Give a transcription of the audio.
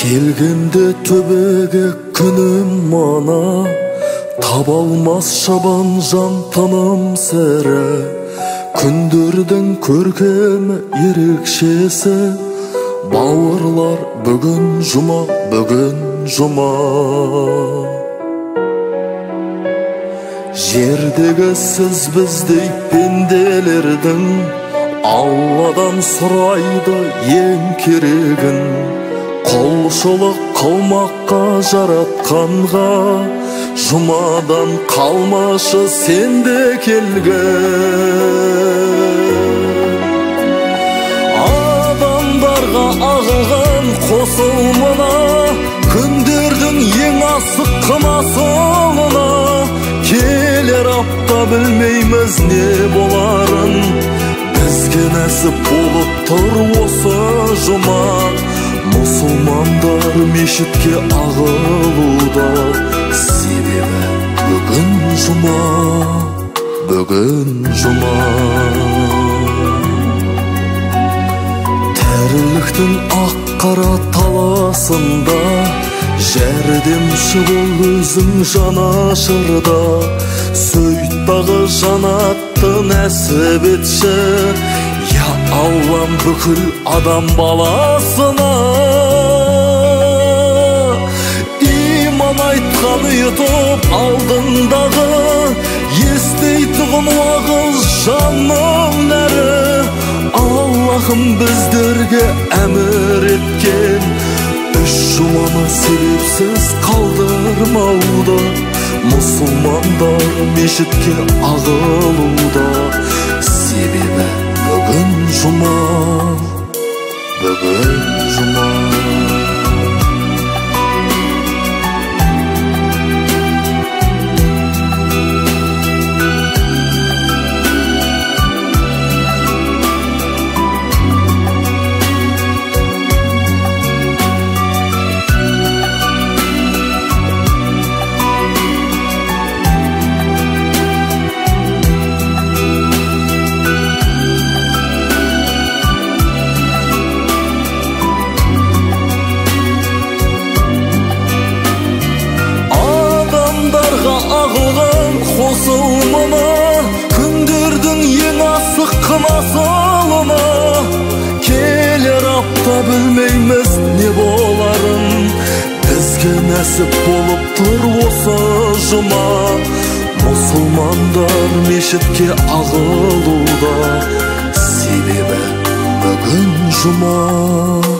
Келгенде төбеге күнім мана, таба алмас шабан жан тыным сірі. Күндердің көркемі ерекшесі, бауырлар бүгін жұма, бүгін жұма. Жердегі сіз біздей пенделердің Алладан сұрайды ең керегін. Құлшылық қылмаққа жаратқанға, жұмадан қалмашы сенде келген. Адамдарға ағылған қосылмына, күндердің ең асыққын асылына. Келер апта білмейміз не боларын, бізге нәсіп болып тұр осы жұма. Мұсылмандар мешітке ағылуда, себебі бүгін жұма, бүгін жұма. Тірліктің ақ-қара таласында, жәрдемші бол өзің жанашырда. Сөйттағы жанатты нәсіп етші, я Аллам бүкіл адам баласына. Иман айтқан ұйытып алдындағы, естейтұғын уағыз жанның нәрі. Аллахым біздерге әмір еткен, үш жұманы себепсіз қалдырмауды. Мұсылмандар мешітке ағылуда, себебі бүгін жұма, бүгін жұма. Ағылған қосылмына, күндердің ең асыққын асылына. Келер апта білмейміз не боларын, бізге нәсіп болып тұр осы жұма. Мұсылмандар мешітке ағылуда, себебі бүгін жұма.